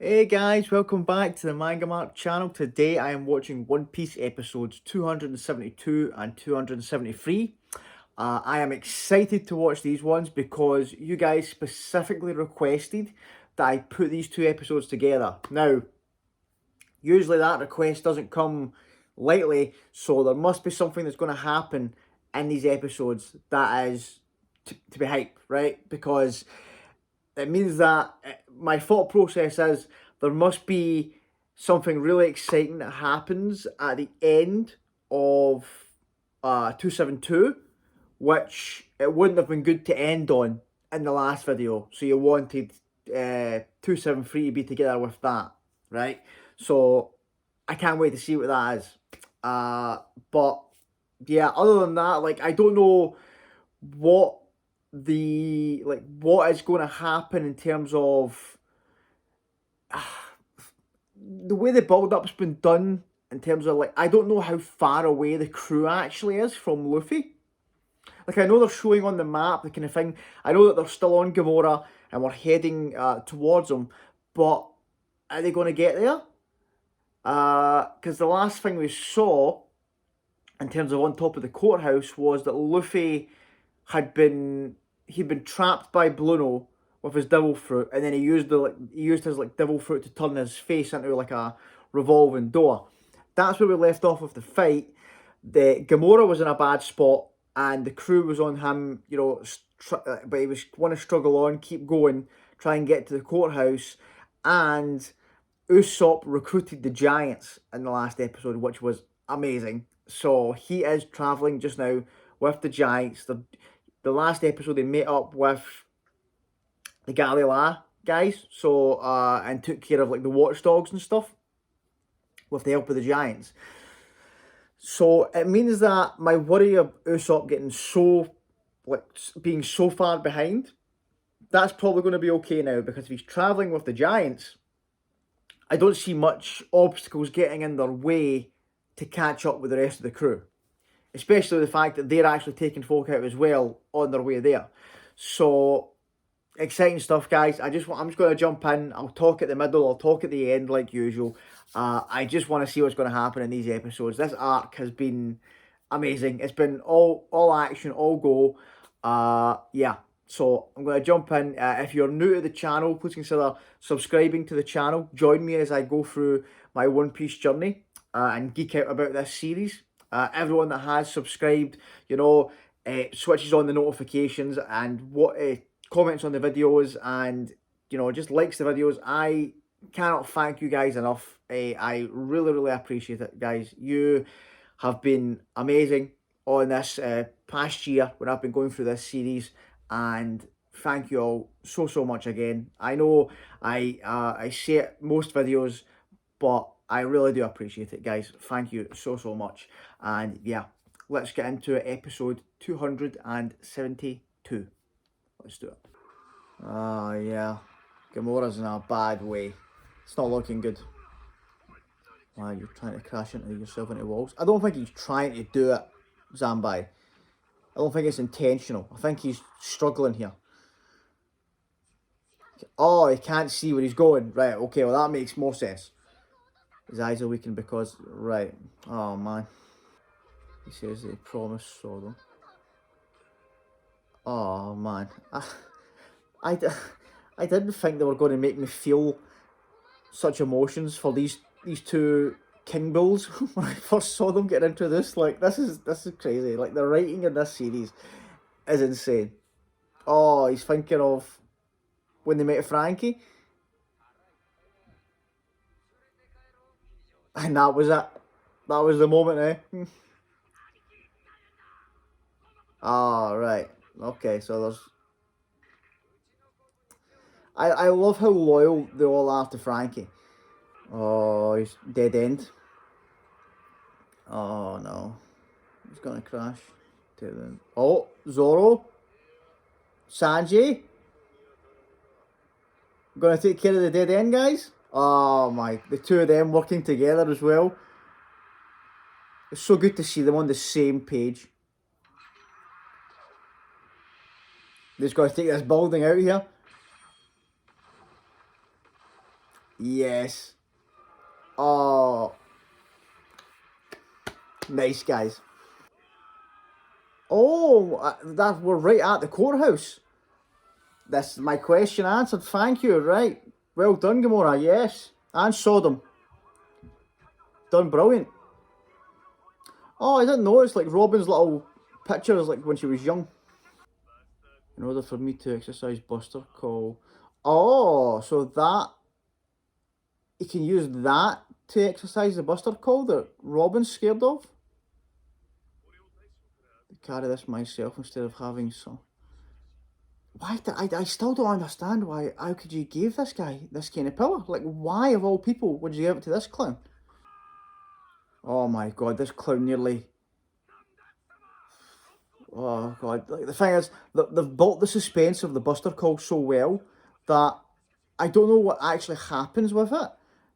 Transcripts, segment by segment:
Hey guys, welcome back to the MangaMark channel. Today I am watching One Piece episodes 272 and 273. I am excited to watch these ones because you guys specifically requested that I put these two episodes together. Now, usually that request doesn't come lightly, so there must be something that's going to happen in these episodes that is to be hype, right? Because it means that my thought process is there must be something really exciting that happens at the end of 272, which it wouldn't have been good to end on in the last video. So you wanted 273 to be together with that, right? So I can't wait to see what that is. But yeah, other than that, like I don't know what what is going to happen in terms of the way the build up's been done in terms of like I don't know how far away the crew actually is from Luffy. Like I know they're showing on the map the kind of thing. I know that they're still on Gamora and we're heading towards them, but are they going to get there? Because the last thing we saw in terms of on top of the courthouse was that Luffy he'd been trapped by Blueno with his devil fruit, and then he used his like devil fruit to turn his face into like a revolving door. That's where we left off with the fight. The Gamora was in a bad spot, and the crew was on him. But he was want to struggle on, keep going, try and get to the courthouse, and Usopp recruited the Giants in the last episode, which was amazing. So he is traveling just now with the Giants. The last episode they met up with the Galila guys, so and took care of like the watchdogs and stuff with the help of the Giants. So it means that my worry of Usopp getting being so far behind, that's probably going to be okay now because if he's traveling with the Giants, I don't see much obstacles getting in their way to catch up with the rest of the crew. Especially the fact that they're actually taking folk out as well on their way there. So, exciting stuff, guys. I'm just going to jump in. I'll talk at the middle. I'll talk at the end like usual. I just want to see what's going to happen in these episodes. This arc has been amazing. It's been all action, all go. Yeah. So I'm going to jump in. If you're new to the channel, please consider subscribing to the channel. Join me as I go through my One Piece journey and geek out about this series. Everyone that has subscribed, switches on the notifications and comments on the videos and, just likes the videos. I cannot thank you guys enough. I really, really appreciate it, guys. You have been amazing on this past year when I've been going through this series, and thank you all so, so much again. I know I say it most videos, but I really do appreciate it, guys. Thank you so, so much. And yeah, let's get into episode 272. Let's do it. Yeah. Gamora's in a bad way. It's not looking good. Wow, you're trying to crash into yourself into walls. I don't think he's trying to do it, Zambai. I don't think it's intentional. I think he's struggling here. Oh, he can't see where he's going. Right, okay, well that makes more sense. His eyes are weakened because... Right. Oh, man. He says that he promised saw them. Oh, man. I didn't think they were going to make me feel such emotions for these two King Bulls when I first saw them get into this. Like, this is crazy. Like, the writing in this series is insane. Oh, he's thinking of when they met Frankie. And that was it. That was the moment, eh? Oh, right. Okay, so there's... I love how loyal they all are to Frankie. Oh, he's dead end. Oh, no. He's gonna crash. Oh, Zoro. Sanji. Gonna take care of the dead end, guys. Oh, my. The two of them working together as well. It's so good to see them on the same page. They just got to take this building out here. Yes. Oh, nice, guys. Oh, that we're right at the courthouse. That's my question answered. Thank you. Right. Well done, Gamora. Yes. And Sodom. Done brilliant. Oh, I didn't notice, like, Robin's little pictures, like, when she was young. In order for me to exercise Buster Call. Oh, so that... You can use that to exercise the Buster Call that Robin's scared of? Carry this myself instead of having some... Why? I still don't understand why. How could you give this guy this kind of power? Like, why of all people would you give it to this clown? Oh my god, this clown nearly... Oh god, like, the thing is, they've built the suspense of the Buster Call so well that I don't know what actually happens with it,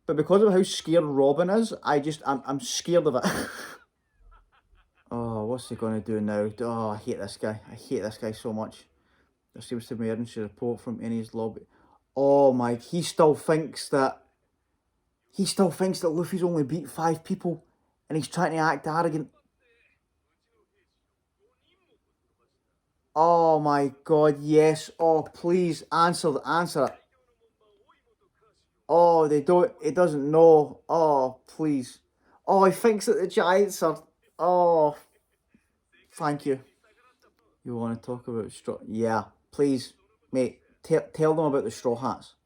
but because of how scared Robin is, I'm scared of it. Oh, what's he gonna do now? Oh, I hate this guy. I hate this guy so much. There seems to be an emergency report from Eni's lobby. Oh my, he still thinks that Luffy's only beat 5 people, and he's trying to act arrogant. Oh my god, yes. Oh, please answer it. Oh, it doesn't know. Oh, please. Oh, he thinks that the Giants are... Oh, thank you. You want to talk about straw... Yeah, please, mate. Tell them about the Straw Hats.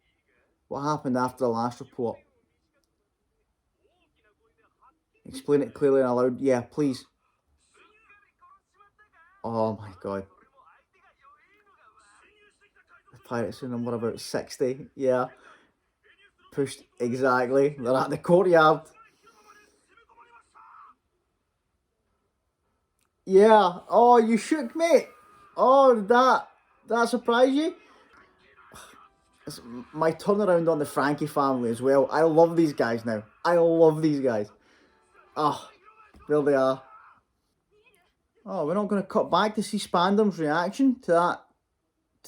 What happened after the last report? Explain it clearly and aloud. Yeah, please. Oh my god. The pirates are number about 60. Yeah. Pushed, exactly. They're at the courtyard. Yeah. Oh, you shook, mate. Oh, that surprised you? It's my turnaround on the Frankie family as well. I love these guys now. I love these guys. Oh, there they are. Oh, we're not going to cut back to see Spandam's reaction to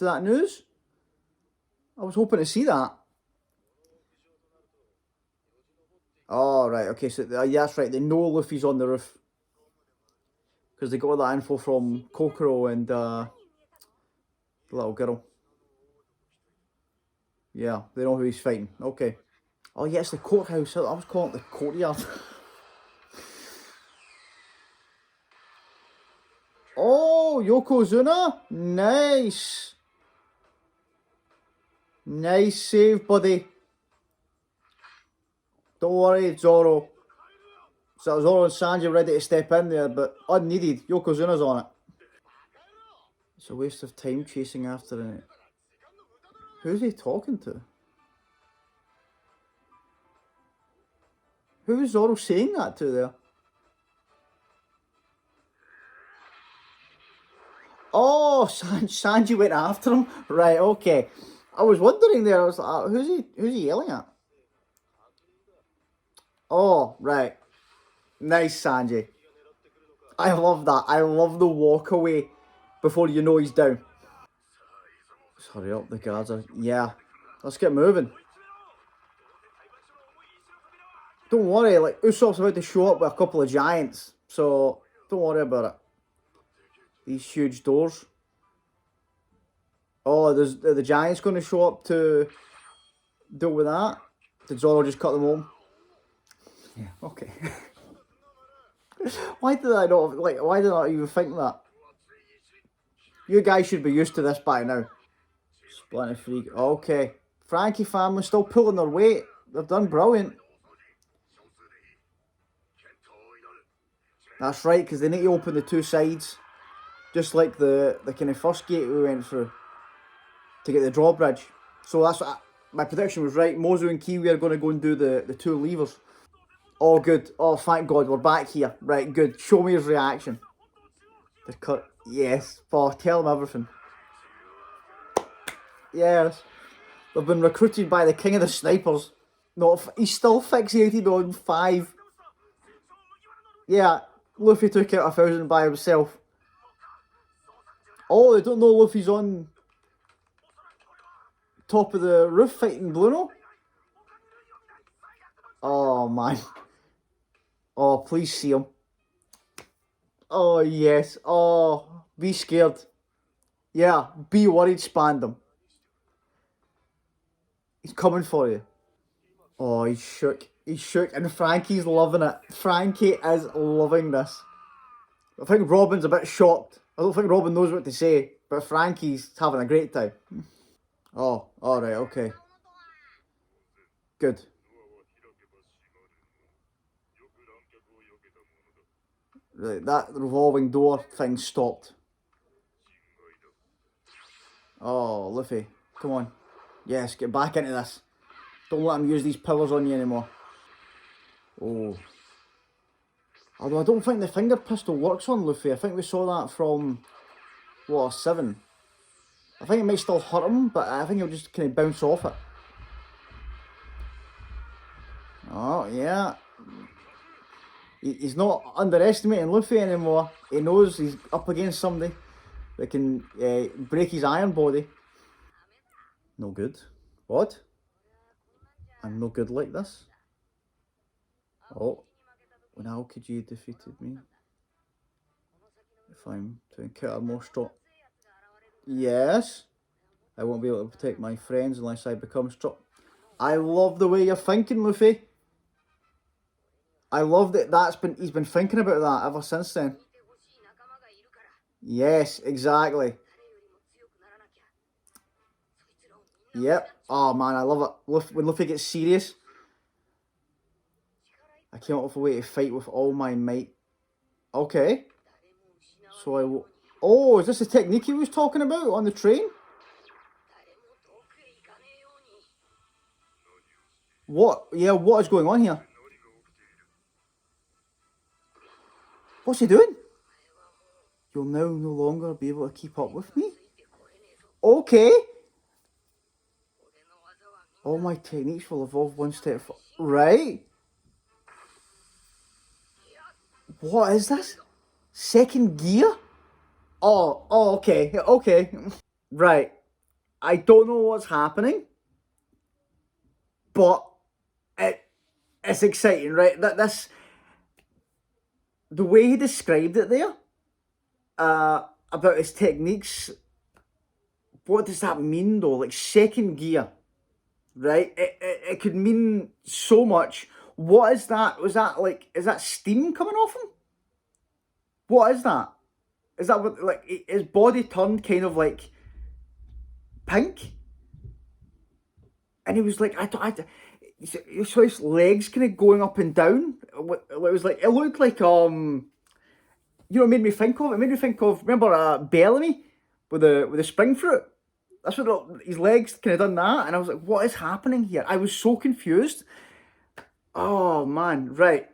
that news. I was hoping to see that. Oh, right. Okay, so yeah, that's right. They know Luffy's on the roof. Because they got that info from Kokoro and the little girl. Yeah, they know who he's fighting. Okay. Oh, yeah, it's the courthouse. I was calling it the courtyard. Oh, Yokozuna. Nice. Nice save, buddy. Don't worry, Zoro. So Zoro and Sanji ready to step in there, but unneeded. Yokozuna's on it. It's a waste of time chasing after it. Who's he talking to? Who is Zoro saying that to there? Oh, Sanji went after him. Right, okay. I was wondering there. I was like, who's he yelling at? Oh, right. Nice, Sanji. I love that. I love the walk away before you know he's down. Let's hurry up. The guards are... Yeah. Let's get moving. Don't worry. Like, Usopp's about to show up with a couple of giants. So, don't worry about it. These huge doors. Oh, are the giants going to show up to deal with that? Did Zoro just cut them open? Yeah, okay. Why did I not even think that? You guys should be used to this by now. Splinter Freak. Okay. Frankie family still pulling their weight. They've done brilliant. That's right, because they need to open the 2 sides. Just like the kind of first gate we went through. To get the drawbridge. So that's what my prediction was right. Mozu and Kiwi are going to go and do the 2 levers. Oh, good. Oh, thank God, we're back here. Right, good. Show me his reaction. The cut. Yes. Oh, tell him everything. Yes. They've been recruited by the king of the snipers. No, he's still fixated on 5. Yeah, Luffy took out 1,000 by himself. Oh, they don't know Luffy's on top of the roof fighting Blueno? Oh, man. Oh, please see him. Oh, yes. Oh, be scared. Yeah, be worried, Spandam. He's coming for you. Oh, he's shook. He's shook, and Frankie's loving it. Frankie is loving this. I think Robin's a bit shocked. I don't think Robin knows what to say, but Frankie's having a great time. Oh, alright, okay. Good. Right, that revolving door thing stopped. Oh, Luffy, come on. Yes, get back into this. Don't let him use these pillars on you anymore. Oh. Although I don't think the finger pistol works on Luffy. I think we saw that from, what, 7. I think it might still hurt him, but I think he'll just kind of bounce off it. Oh, yeah. He's not underestimating Luffy anymore. He knows he's up against somebody that can break his iron body. No good. What? I'm no good like this. Oh. When how could you defeated me? If I'm to encounter more strong... Yes. I won't be able to protect my friends unless I become strong. I love the way you're thinking, Luffy. I love that he's been thinking about that ever since then. Yes, exactly. Yep. Oh man, I love it. When Luffy gets serious. I came up with a way to fight with all my might. Okay. So I will... Oh, is this the technique he was talking about on the train? What? Yeah, what is going on here? What's he doing? You'll now no longer be able to keep up with me? Okay. All my techniques will evolve one step forward. Right. What is this? Second gear? Oh, okay, okay. Right. I don't know what's happening, but it's exciting, right? The way he described it there, about his techniques, what does that mean though? Like second gear, right? It could mean so much. What is that? Was that like, is that steam coming off him? What is that? Is that what, like, his body turned kind of like pink? And he was like, you saw his legs kind of going up and down. It was like, it looked like, you know what it made me think of? It made me think of, remember Bellamy with the spring fruit? That's what his legs kind of done that. And I was like, what is happening here? I was so confused. Oh, man. Right.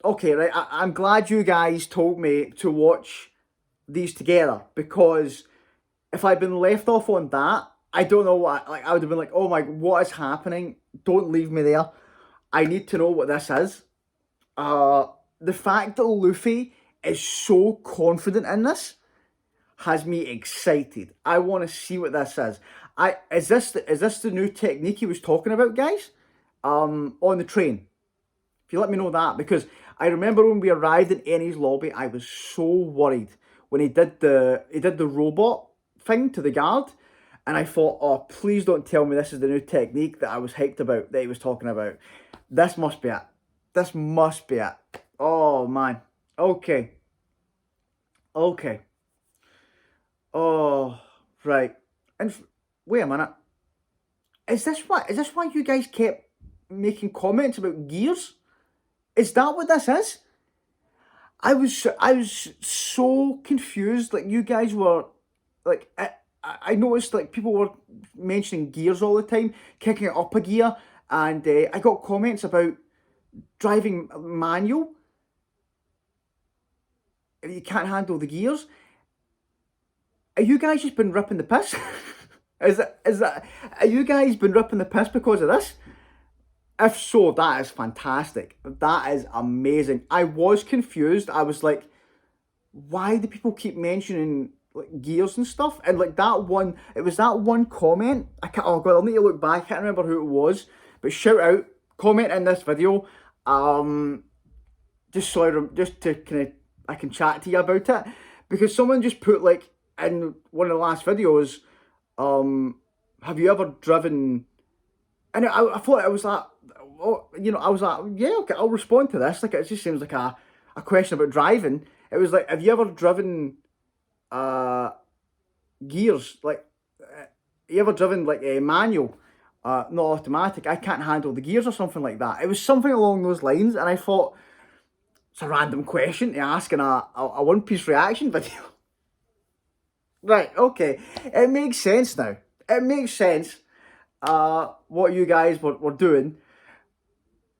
Okay, right. I'm glad you guys told me to watch these together, because if I'd been left off on that, I don't know what, like, I would have been like, oh my, what is happening? Don't leave me there. I need to know what this is. The fact that Luffy is so confident in this has me excited. I want to see what this is. Is this the new technique he was talking about, guys? On the train. If you let me know that, because I remember when we arrived in Ennie's lobby, I was so worried when he did the robot thing to the guard, and I thought, oh, please don't tell me this is the new technique that I was hyped about, that he was talking about. This must be it. This must be it. Oh man. Okay. Okay. Oh, right. And wait a minute. Is this why you guys kept making comments about gears? Is that what this is? I was so confused. Like, you guys were, like, I noticed, like, people were mentioning gears all the time, kicking it up a gear, and I got comments about driving manual. You can't handle the gears. Are you guys just been ripping the piss? Are you guys been ripping the piss because of this? If so, that is fantastic. That is amazing. I was confused. I was like, why do people keep mentioning, like, gears and stuff? And like that one, it was that one comment. Oh god, I'll need to look back. I can't remember who it was. But shout out, comment in this video. Just so just to kind of I can chat to you about it, because someone just put like in one of the last videos, have you ever driven? And I thought it was like, oh, I was like, yeah, okay, I'll respond to this. Like, it just seems like a question about driving. It was like, have you ever driven uh gears? Like, you ever driven like a manual, not automatic? I can't handle the gears or something like that. It was something along those lines, and I thought it's a random question to ask in a One Piece reaction video. Right, okay, it makes sense now. It makes sense. What you guys were doing,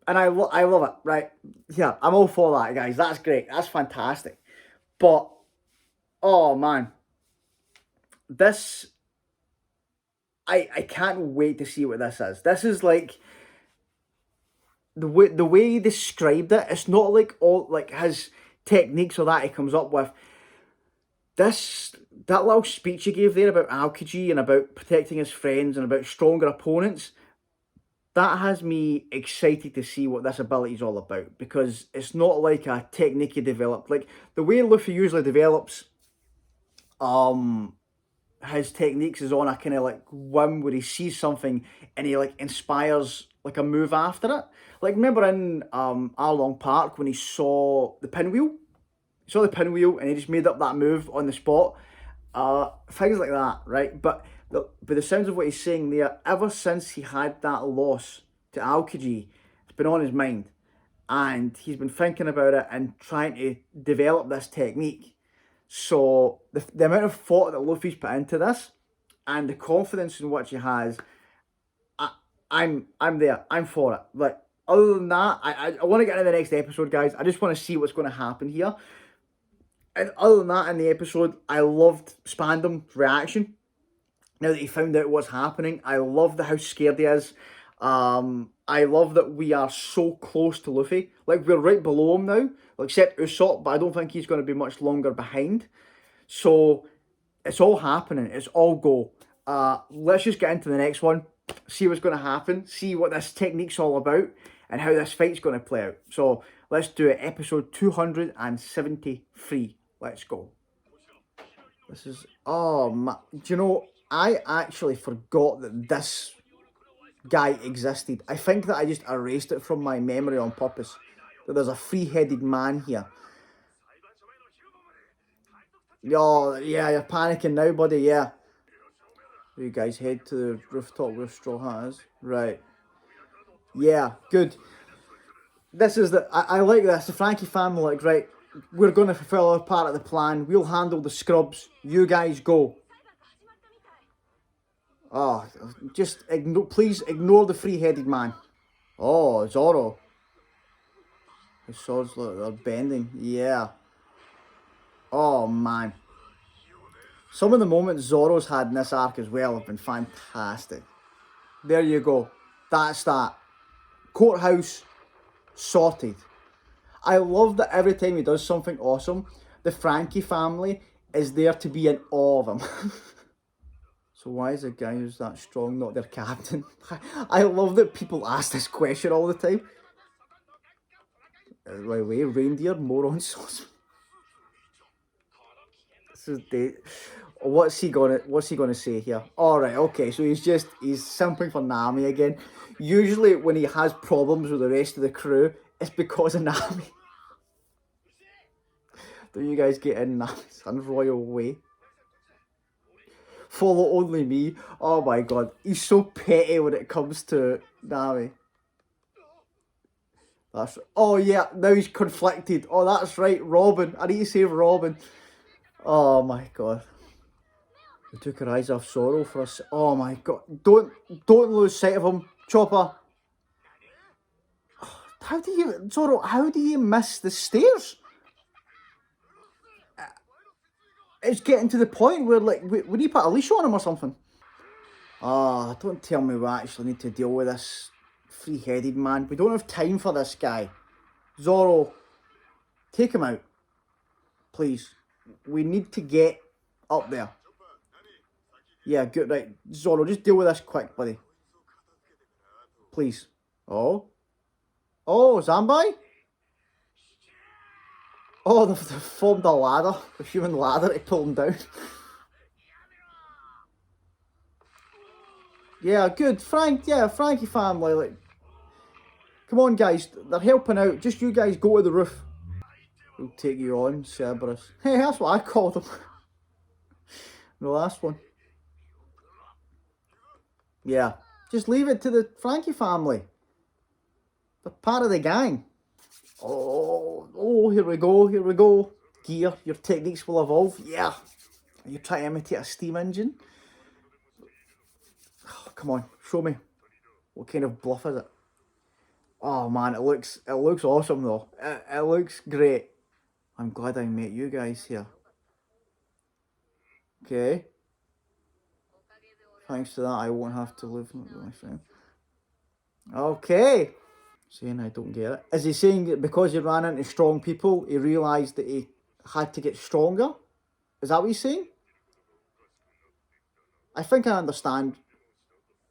and I love it. Right, yeah, I'm all for that, guys. That's great. That's fantastic. But oh man, this I can't wait to see what this is. This is like the way he described it. It's not like all like his techniques or that he comes up with. That little speech he gave there about Aokiji and about protecting his friends and about stronger opponents, that has me excited to see what this ability is all about, because it's not like a technique he developed. Like the way Luffy usually develops his techniques is on a kind of like whim where he sees something and he like inspires like a move after it. Like remember in Arlong Park when he saw the pinwheel? He saw the pinwheel and he just made up that move on the spot. Things like that, right? But the sounds of what he's saying there, ever since he had that loss to Aokiji, it's been on his mind. And he's been thinking about it and trying to develop this technique. So the amount of thought that Luffy's put into this and the confidence in which he has, I'm there. I'm for it. Like other than that, I want to get into the next episode, guys. I just want to see what's going to happen here. And other than that, in the episode, I loved Spandam's reaction. Now that he found out what's happening, I love how scared he is. I love that we are so close to Luffy. Like, we're right below him now, except Usopp, but I don't think he's going to be much longer behind. So, it's all happening. It's all go. Let's just get into the next one, see what's going to happen, see what this technique's all about, and how this fight's going to play out. So, let's do it. Episode 273. Let's go. This is... Oh, my... Do you know, I actually forgot that this guy existed. I think that I just erased it from my memory on purpose. That there's a three-headed man here. Oh, yeah, you're panicking now, buddy, yeah. You guys head to the rooftop where Straw Hat is. Right. Yeah, good. This is the... I like this. The Frankie family, like, right, we're going to fulfill our part of the plan. We'll handle the scrubs. You guys go. Oh, just please ignore the three-headed man. Oh, Zoro. His swords look, they're bending. Yeah. Oh, man. Some of the moments Zoro's had in this arc as well have been fantastic. There you go. That's that. Courthouse sorted. I love that every time he does something awesome, the Frankie family is there to be in awe of him. So why is a guy who's that strong not their captain? I love that people ask this question all the time. By the way, reindeer, moron sauce. This is what's he gonna say here? Alright, okay, so he's simping for Nami again. Usually when he has problems with the rest of the crew, it's because of Nami. Don't you guys get in Nami's unroyal way? Follow only me. Oh my god. He's so petty when it comes to Nami. Oh yeah, now he's conflicted. Oh, that's right, Robin. I need to save Robin. Oh my god. We took her eyes off Zoro for us. Oh my god. Don't lose sight of him. Chopper. Zoro, how do you miss the stairs? It's getting to the point where, like, we need to put a leash on him or something. Oh, don't tell me we actually need to deal with this three-headed man. We don't have time for this guy. Zoro, take him out. Please. We need to get up there. Yeah, good, right. Zoro, just deal with this quick, buddy. Please. Oh. Oh, Oh, Zambai? Oh, they've formed a ladder, a human ladder to pull him down. Yeah, good. Frankie family. Like, come on, guys. They're helping out. Just you guys go to the roof. We'll take you on, Cerberus. Hey, that's what I called them. The last one. Yeah. Just leave it to the Frankie family. They're part of the gang. Oh, here we go. Gear, your techniques will evolve. Yeah. Are you trying to imitate a steam engine? Oh, come on, show me. What kind of bluff is it? Oh man, it looks awesome though. It looks great. I'm glad I met you guys here. Okay. Thanks to that, I won't have to live with my friend. Okay. Saying I don't get it. Is he saying that because he ran into strong people, he realised that he had to get stronger? Is that what he's saying? I think I understand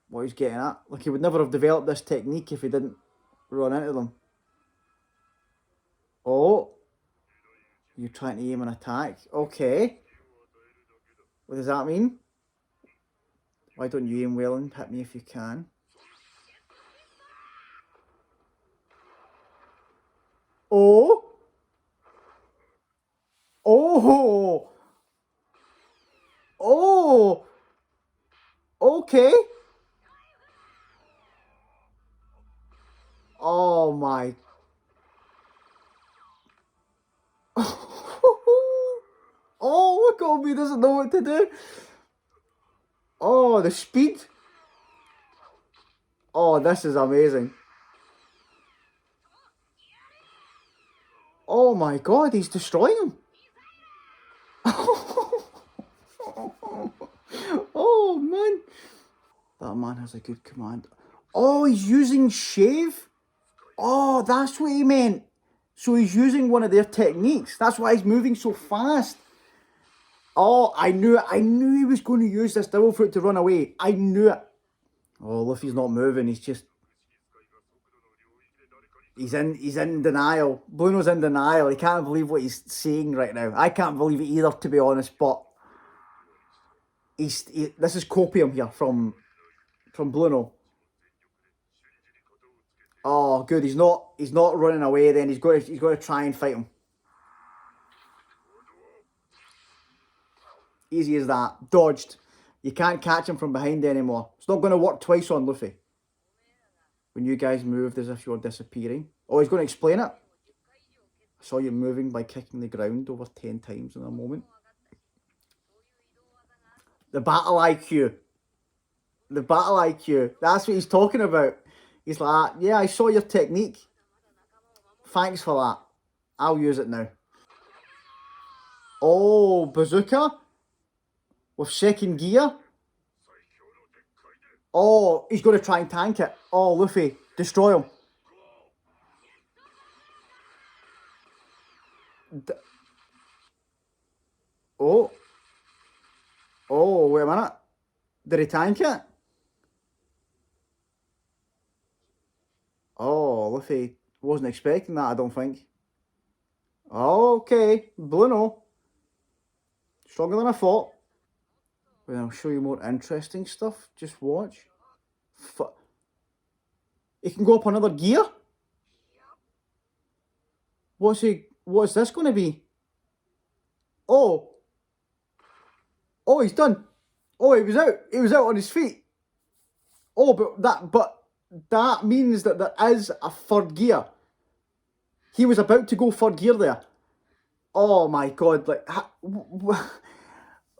what he's getting at. Like, he would never have developed this technique if he didn't run into them. Oh. You're trying to aim an attack. Okay. What does that mean? Why don't you aim well and hit me if you can? Oh. Oh. Oh. Okay. Oh my. Oh, look at him. He doesn't know what to do. Oh, the speed. Oh, this is amazing. Oh my god, he's destroying him. Oh man. That man has a good command. Oh, he's using shave? Oh, that's what he meant. So he's using one of their techniques. That's why he's moving so fast. Oh, I knew it. I knew he was going to use this devil fruit to run away. I knew it. Oh, Luffy's not moving. He's just... He's in denial. Blueno's in denial. He can't believe what he's saying right now. I can't believe it either, to be honest, but... This is copium here from Blueno. Oh, good. He's not running away then. He's going to try and fight him. Easy as that. Dodged. You can't catch him from behind anymore. It's not going to work twice on Luffy. When you guys moved as if you're disappearing. Oh, he's going to explain it. I saw you moving by kicking the ground over 10 times in a moment. The battle IQ. The battle IQ. That's what he's talking about. He's like, yeah, I saw your technique. Thanks for that. I'll use it now. Oh, bazooka? With second gear? Oh, he's going to try and tank it. Oh, Luffy, destroy him. Oh, wait a minute. Did he tank it? Oh, Luffy wasn't expecting that, I don't think. Okay, Blueno. Stronger than I thought. Well, I'll show you more interesting stuff. Just watch. He can go up another gear? What's this going to be? Oh, he's done. Oh, he was out on his feet. Oh, but that means that there is a third gear. He was about to go third gear there. Oh my god, like...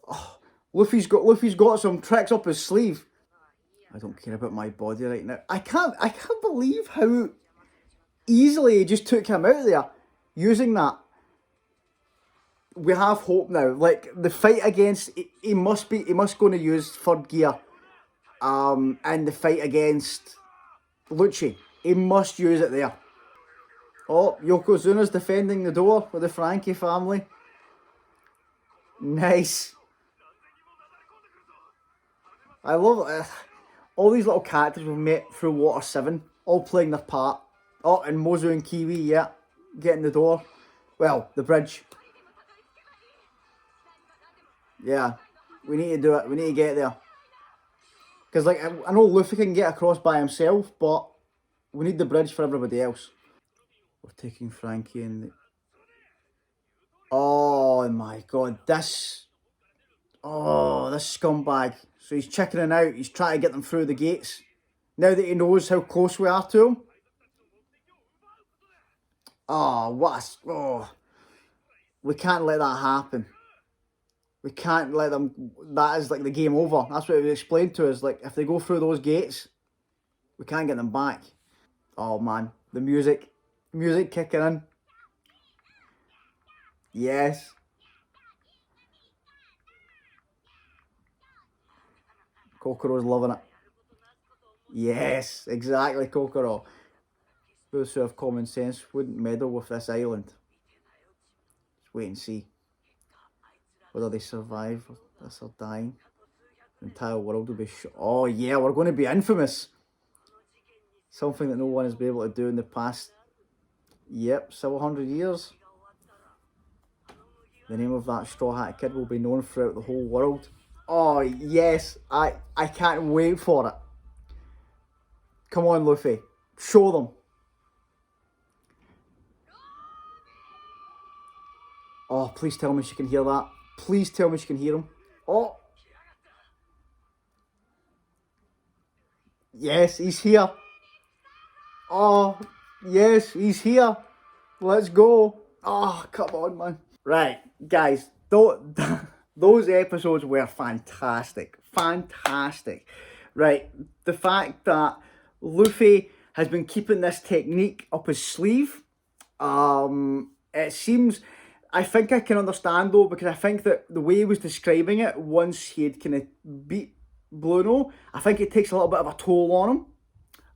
Oh, Luffy's got some tricks up his sleeve. I don't care about my body right now. I can't believe how easily he just took him out there using that. We have hope now. Like, the fight against... He must go to use third gear. And the fight against Lucci. He must use it there. Oh, Yokozuna's defending the door with the Frankie family. Nice. I love it. All these little characters we've met through Water 7, all playing their part. Oh, and Mozu and Kiwi, yeah, getting the door. Well, the bridge. Yeah, we need to do it. We need to get there. Because, like, I know Luffy can get across by himself, but we need the bridge for everybody else. We're taking Frankie and... Oh, my God. This... Oh, this scumbag. So he's checking out. He's trying to get them through the gates. Now that he knows how close we are to him. Oh, what a... Oh. We can't let that happen. We can't let them... That is like the game over. That's what it was explained to us. Like, if they go through those gates, we can't get them back. Oh, man. The music. Music kicking in. Yes. Kokoro's loving it. Yes, exactly, Kokoro. Those who have common sense wouldn't meddle with this island. Just wait and see whether they survive this or dying. The entire world will be oh yeah, we're going to be infamous. Something that no one has been able to do in the past, yep, several hundred years. The name of that Straw Hat Kid will be known throughout the whole world. Oh yes, I can't wait for it. Come on, Luffy. Show them. Oh, please tell me she can hear that. Please tell me she can hear him. Oh. Yes, he's here. Oh, yes, he's here. Let's go. Oh, come on, man. Right, guys. Those episodes were fantastic. Fantastic. Right, the fact that Luffy has been keeping this technique up his sleeve. It seems... I think I can understand though, because I think that the way he was describing it, once he had kind of beat Blueno, I think it takes a little bit of a toll on him.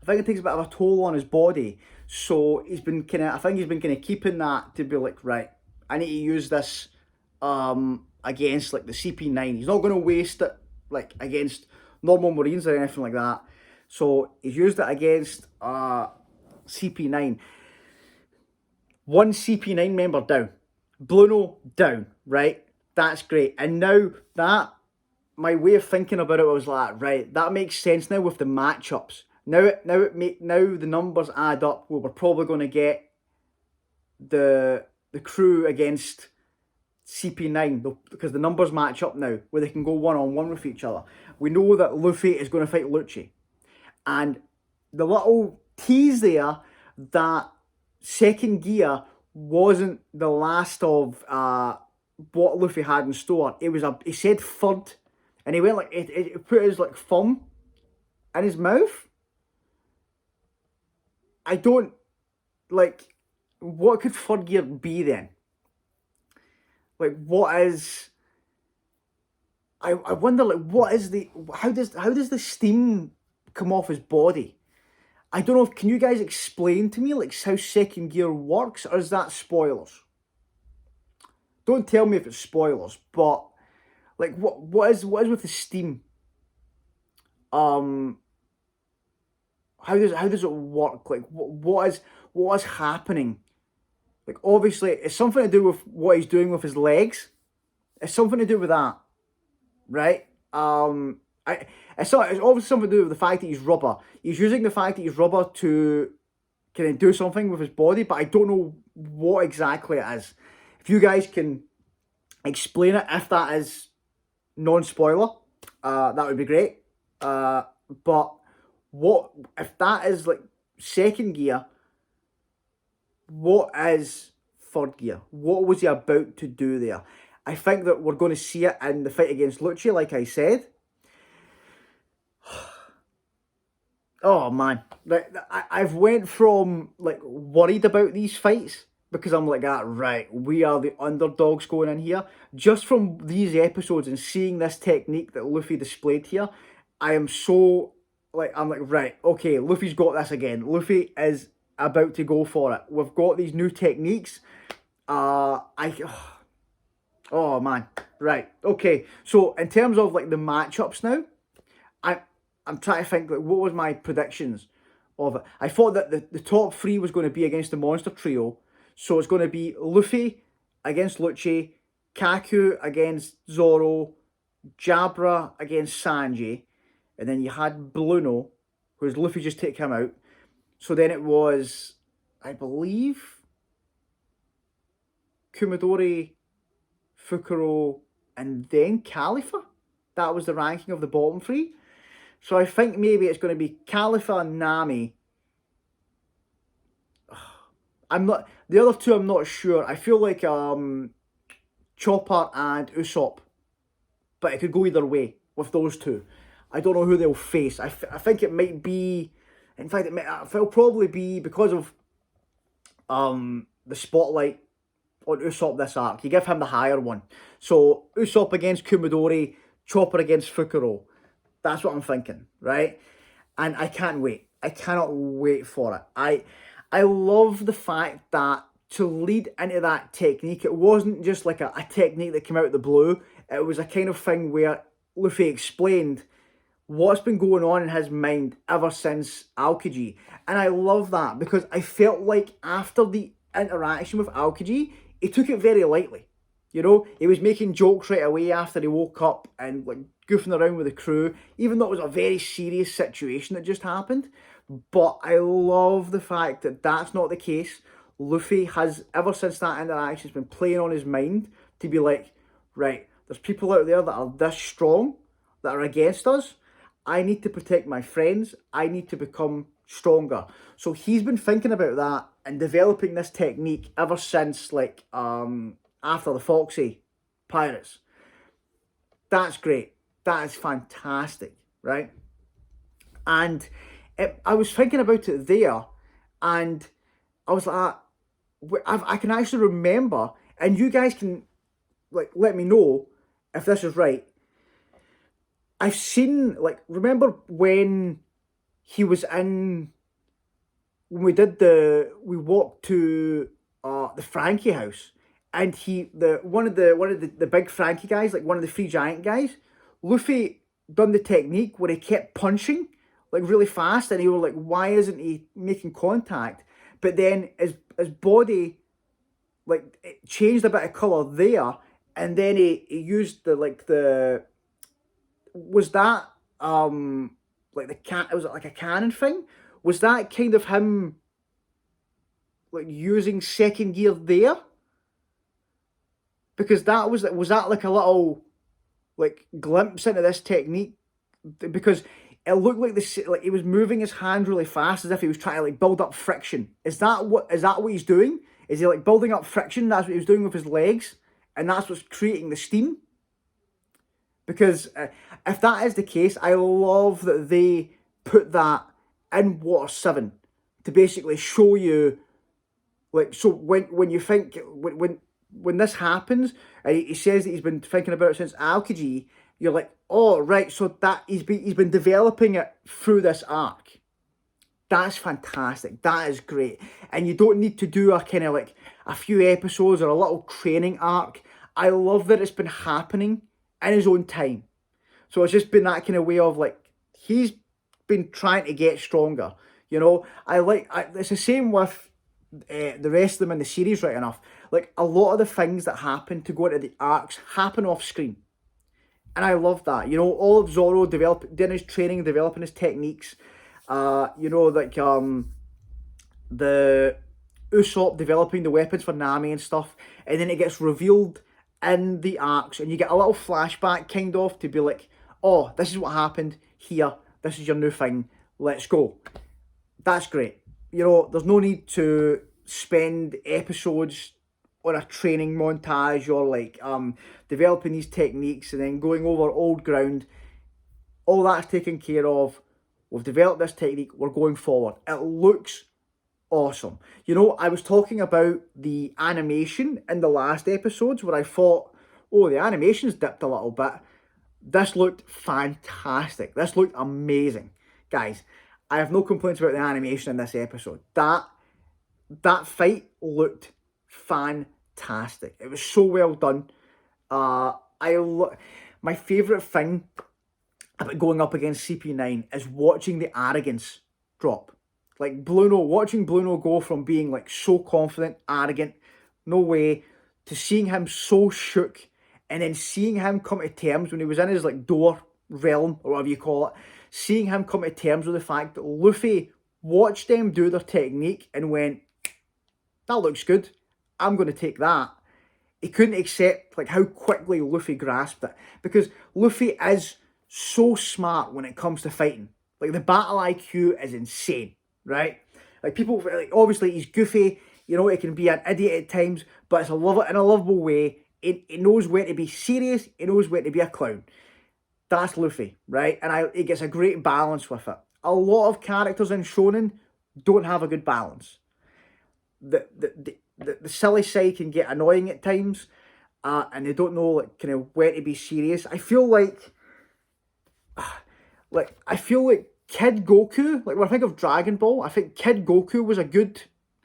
I think it takes a bit of a toll on his body. So he's been kind of, I think he's been kind of keeping that to be like, right, I need to use this against like the CP9. He's not going to waste it like against normal Marines or anything like that. So he's used it against CP9. One CP9 member down. Blueno down, right? That's great. And now that, my way of thinking about it was like, right, that makes sense now with the matchups. Now the numbers add up where we're probably going to get the crew against CP9 because the numbers match up now where they can go one-on-one with each other. We know that Luffy is going to fight Lucci. And the little tease there that second gear wasn't the last of what Luffy had in store. It was he said third, and he went like it put his like thumb in his mouth. I don't like, what could third gear be then? Like, what is? I wonder, like, what is the how does the steam come off his body? I don't know if, can you guys explain to me like how second gear works, or is that spoilers? Don't tell me if it's spoilers, but like what is with the steam? How does it work? Like what is happening? Like obviously it's something to do with what he's doing with his legs. It's something to do with that, right? It's obviously something to do with the fact that he's rubber. He's using the fact that he's rubber to kind of do something with his body, but I don't know what exactly it is. If you guys can explain it, if that is non-spoiler, that would be great. But what if that is like second gear? What is third gear? What was he about to do there? I think that we're going to see it in the fight against Lucci, like I said. Oh man, like I've went from like worried about these fights because I'm like, right, we are the underdogs going in here. Just from these episodes and seeing this technique that Luffy displayed here, I am so like, I'm like, right, okay, Luffy's got this again. Luffy is about to go for it. We've got these new techniques. Oh man, right, okay. So in terms of like the matchups now, I'm trying to think like what was my predictions. of it. I thought that the top three was going to be against the monster trio. So it's going to be Luffy against Lucci, Kaku against Zoro, Jabra against Sanji, and then you had Blueno, who's Luffy just take him out. So then it was, I believe, Kumadori, Fukuro, and then Khalifa. That was the ranking of the bottom three. So I think maybe it's going to be Khalifa and Nami. I'm not, the other two I'm not sure. I feel like Chopper and Usopp, but it could go either way with those two. I don't know who they'll face. I think it might be, in fact, it'll probably be because of the spotlight on Usopp this arc. You give him the higher one. So Usopp against Kumadori, Chopper against Fukuro. That's what I'm thinking, right? And I can't wait. I cannot wait for it. I love the fact that to lead into that technique, it wasn't just like a technique that came out of the blue. It was a kind of thing where Luffy explained what's been going on in his mind ever since Aokiji. And I love that because I felt like after the interaction with Aokiji, he took it very lightly. You know, he was making jokes right away after he woke up and like goofing around with the crew, even though it was a very serious situation that just happened. But I love the fact that that's not the case. Luffy has, ever since that interaction, been playing on his mind to be like, right, there's people out there that are this strong, that are against us. I need to protect my friends. I need to become stronger. So he's been thinking about that and developing this technique ever since, like, after the Foxy Pirates. That's great. That is fantastic, right? And I was thinking about it there, and I was like, I can actually remember, and you guys can like let me know if this is right. I've seen, like, remember when he was in, when we walked to the Frankie house, and one of the big Frankie guys, like one of the three giant guys, Luffy done the technique where he kept punching like really fast, and he was like, why isn't he making contact? But then his body, like, it changed a bit of colour there, and then he used was that like was it like a cannon thing? Was that kind of him like using second gear there? Because that was that like a little like glimpse into this technique? Because it looked like he was moving his hand really fast as if he was trying to like build up friction. Is that what he's doing? Is he like building up friction? That's what he was doing with his legs, and that's what's creating the steam. Because if that is the case, I love that they put that in Water 7 to basically show you, like, so when you think, when this happens, he says that he's been thinking about it since Aokiji, you're like, oh, right, so that he's been developing it through this arc. That's fantastic. That is great. And you don't need to do a kind of like a few episodes or a little training arc. I love that it's been happening in his own time. So it's just been that kind of way of like, he's been trying to get stronger. You know, it's the same with the rest of them in the series, right enough. Like, a lot of the things that happen to go into the arcs happen off screen. And I love that. You know, all of Zoro doing his training, developing his techniques. You know, like the Usopp developing the weapons for Nami and stuff. And then it gets revealed in the arcs, and you get a little flashback kind of to be like, oh, this is what happened here, this is your new thing, let's go. That's great. You know, there's no need to spend episodes on a training montage or like developing these techniques and then going over old ground. All that's taken care of. We've developed this technique, we're going forward. It looks awesome. You know, I was talking about the animation in the last episodes where I thought, oh, the animation's dipped a little bit. This looked fantastic. This looked amazing. Guys, I have no complaints about the animation in this episode. That fight looked fantastic. It was so well done. My favourite thing about going up against CP9 is watching the arrogance drop. Like Blueno, watching Blueno go from being like so confident, arrogant, no way, to seeing him so shook, and then seeing him come to terms when he was in his like door realm, or whatever you call it, seeing him come to terms with the fact that Luffy watched them do their technique and went, that looks good, I'm going to take that. He couldn't accept like how quickly Luffy grasped it, because Luffy is so smart when it comes to fighting. Like the battle IQ is insane, right? Like people, like obviously he's goofy, you know, he can be an idiot at times, but it's in a lovable way. He knows where to be serious, he knows where to be a clown. That's Luffy, right? And he gets a great balance with it. A lot of characters in Shonen don't have a good balance. The silly side can get annoying at times, and they don't know like kind of where to be serious. I feel like Kid Goku, like when I think of Dragon Ball, I think Kid Goku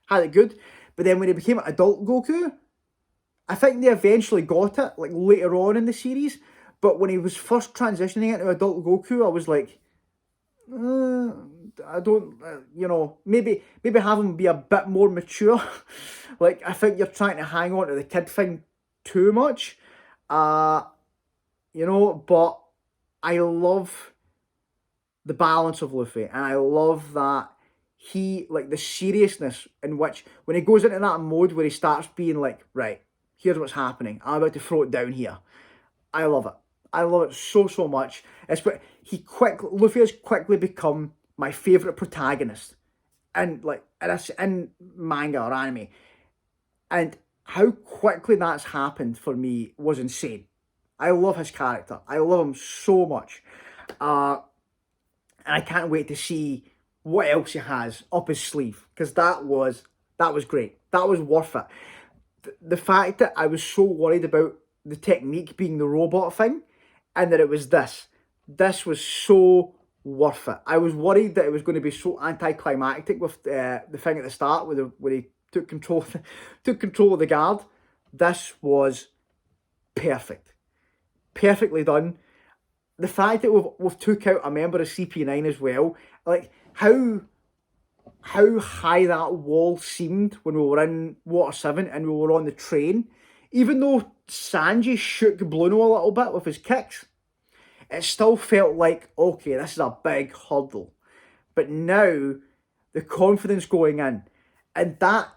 had it good, but then when he became adult Goku, I think they eventually got it like later on in the series. But when he was first transitioning into adult Goku, I was like, I don't, you know, maybe have him be a bit more mature. Like, I think you're trying to hang on to the kid thing too much. You know, but I love the balance of Luffy, and I love that he, like, the seriousness in which, when he goes into that mode where he starts being like, right, here's what's happening, I'm about to throw it down here. I love it. I love it so much. Luffy has quickly become my favourite protagonist in manga or anime. And how quickly that's happened for me was insane. I love his character. I love him so much. And I can't wait to see what else he has up his sleeve, because that was great. That was worth it. The fact that I was so worried about the technique being the robot thing, and that it was this was so worth it. I was worried that it was going to be so anticlimactic with the thing at the start where he took control of the guard. This was perfectly done. The fact that we've took out a member of CP9 as well, like how high that wall seemed when we were in Water 7 and we were on the train. Even though Sanji shook Blueno a little bit with his kicks, it still felt like, okay, this is a big hurdle. But now, the confidence going in, and that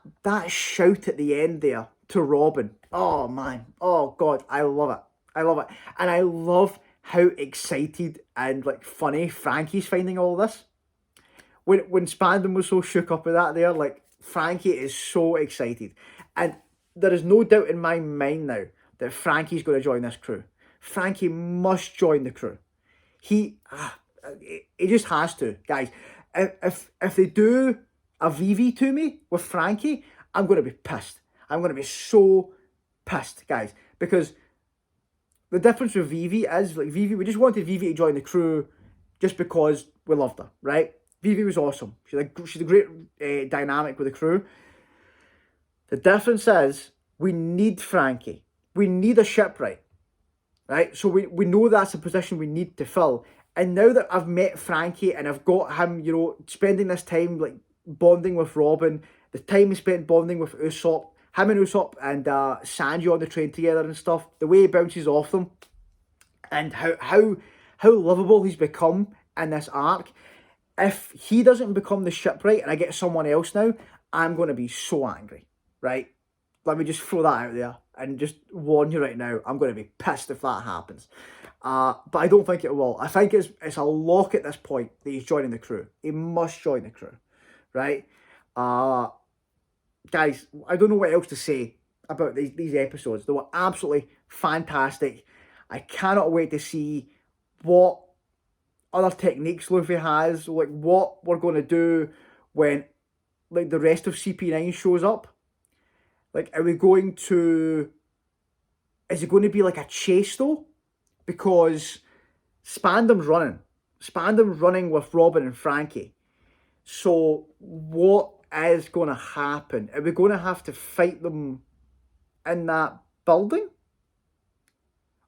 shout at the end there to Robin, oh man, oh God, I love it. And I love how excited and like funny Frankie's finding all this. When Spandam was so shook up with that there, like, Frankie is so excited. And there is no doubt in my mind now that Frankie's going to join this crew. Frankie must join the crew. He just has to, guys. If they do a VV to me with Frankie, I'm going to be pissed. I'm going to be so pissed, guys. Because the difference with Vivi is, like, we just wanted Vivi to join the crew just because we loved her, right? Vivi was awesome. She's a great dynamic with the crew. The difference is we need Frankie. We need a shipwright, right? So we know that's a position we need to fill. And now that I've met Frankie and I've got him, you know, spending this time like bonding with Robin, the time he spent bonding with Usopp, him and Usopp and Sanji on the train together and stuff, the way he bounces off them, and how lovable he's become in this arc. If he doesn't become the shipwright and I get someone else now, I'm going to be so angry, right? Let me just throw that out there and just warn you right now, I'm going to be pissed if that happens. But I don't think it will. I think it's a lock at this point that he's joining the crew. He must join the crew, right? Guys, I don't know what else to say about these episodes. They were absolutely fantastic. I cannot wait to see what other techniques Luffy has, like what we're going to do when like the rest of CP9 shows up. Like, is it going to be like a chase though? Because Spandam's running with Robin and Frankie. So what is going to happen? Are we going to have to fight them in that building?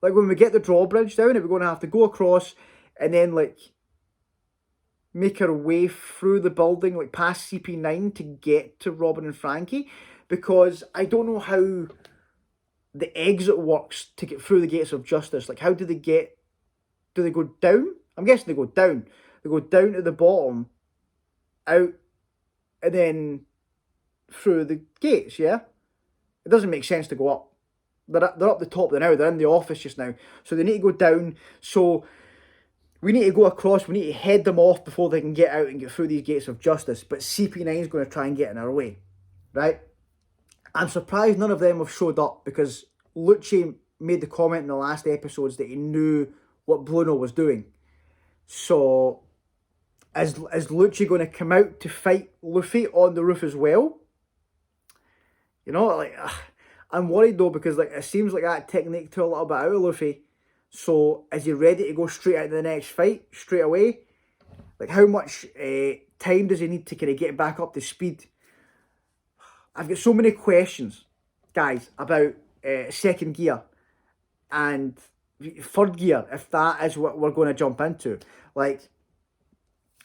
Like, when we get the drawbridge down, are we going to have to go across and then, like, make her way through the building, like past CP9 to get to Robin and Frankie, because I don't know how the exit works to get through the gates of justice. Like, how do they get, do they go down? I'm guessing they go down. They go down to the bottom, out, and then through the gates, yeah? It doesn't make sense to go up. They're up the top now. They're in the office just now. So they need to go down. So we need to go across. We need to head them off before they can get out and get through these gates of justice. But CP9 is going to try and get in our way, right? I'm surprised none of them have showed up, because Lucci made the comment in the last episodes that he knew what Blueno was doing. So is Lucci going to come out to fight Luffy on the roof as well? You know, like, I'm worried though, because like it seems like that technique took a little bit out of Luffy. So is he ready to go straight into the next fight straight away? Like, how much time does he need to kind of get back up to speed? I've got so many questions, guys, about second gear and third gear, if that is what we're going to jump into. Like,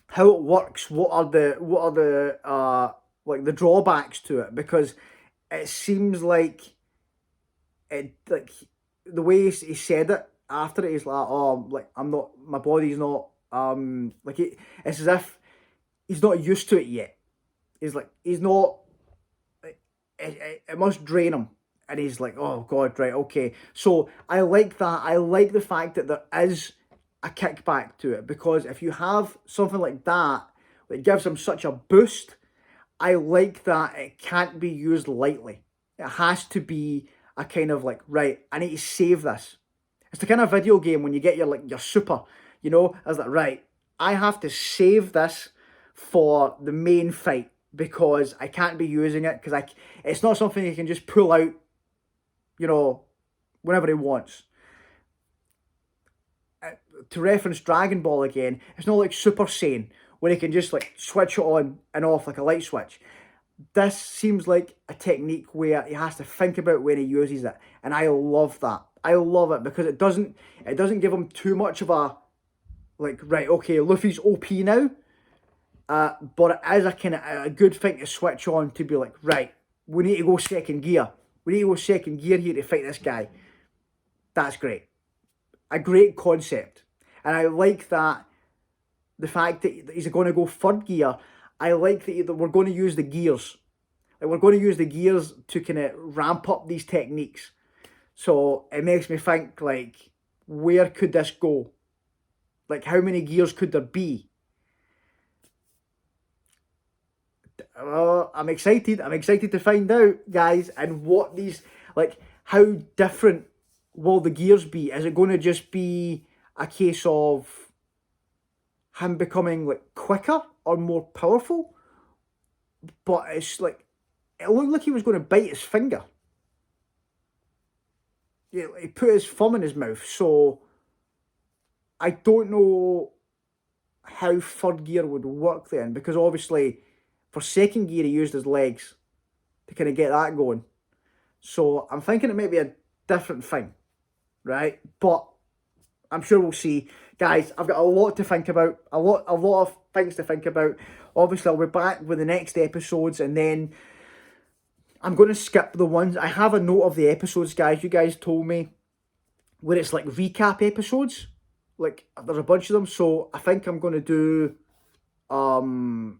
how it works, what are the like the drawbacks to it, because it seems like the way he said it after it, he's like, oh, like, I'm not, my body's not, like, it's as if he's not used to it yet. He's like, he's not, it must drain him. And he's like, oh God, right, okay. So I like that. I like the fact that there is a kickback to it, because if you have something like that gives him such a boost, I like that it can't be used lightly. It has to be a kind of like, right, I need to save this. It's the kind of video game when you get your super, you know, I was like, right, I have to save this for the main fight, because I can't be using it, because it's not something you can just pull out, you know, whenever he wants. To reference Dragon Ball again, it's not like Super Saiyan, where he can just like switch it on and off like a light switch. This seems like a technique where he has to think about when he uses it, and I love that. I love it, because it doesn't give him too much of a, like, right, okay, Luffy's OP now, but it is a kind of a good thing to switch on, to be like, right, we need to go second gear. We need to go second gear here to fight this guy. That's great. A great concept. And I like that, the fact that he's going to go third gear. I like that we're going to use the gears. Like, we're going to use the gears to kind of ramp up these techniques. So it makes me think, like, where could this go? Like, how many gears could there be? I'm excited. I'm excited to find out, guys, and what these, like, how different will the gears be? Is it going to just be a case of him becoming, like, quicker or more powerful? But it's like, it looked like he was going to bite his finger. Yeah, he put his thumb in his mouth, so I don't know how third gear would work then, because obviously for second gear he used his legs to kind of get that going. So I'm thinking it might be a different thing, right? But I'm sure we'll see. Guys, I've got a lot to think about, a lot of things to think about. Obviously, I'll be back with the next episodes, and then I'm going to skip the ones. I have a note of the episodes, guys. You guys told me where it's like recap episodes. Like, there's a bunch of them, so I think I'm going to do, I'll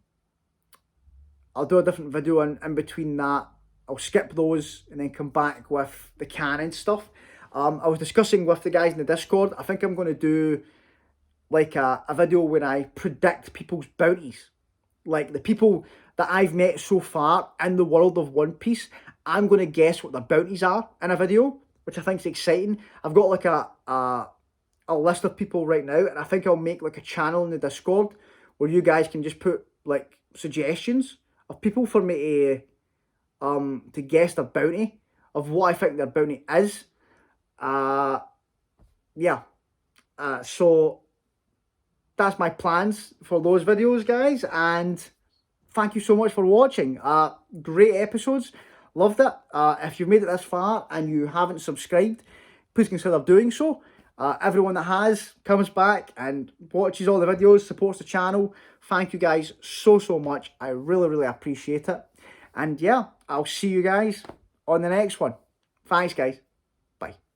do a different video in between that. I'll skip those and then come back with the canon stuff. I was discussing with the guys in the Discord. I think I'm going to do like a video where I predict people's bounties. Like, the people that I've met so far in the world of One Piece, I'm going to guess what their bounties are in a video, which I think is exciting. I've got like a list of people right now, and I think I'll make like a channel in the Discord where you guys can just put like suggestions of people for me to guess their bounty, of what I think their bounty is. Yeah. So that's my plans for those videos, guys, and thank you so much for watching. Great episodes, loved it. If you've made it this far and you haven't subscribed, please consider doing so. Everyone that has comes back and watches all the videos, supports the channel. Thank you guys so much. I really appreciate it. And yeah, I'll see you guys on the next one. Thanks, guys. Bye.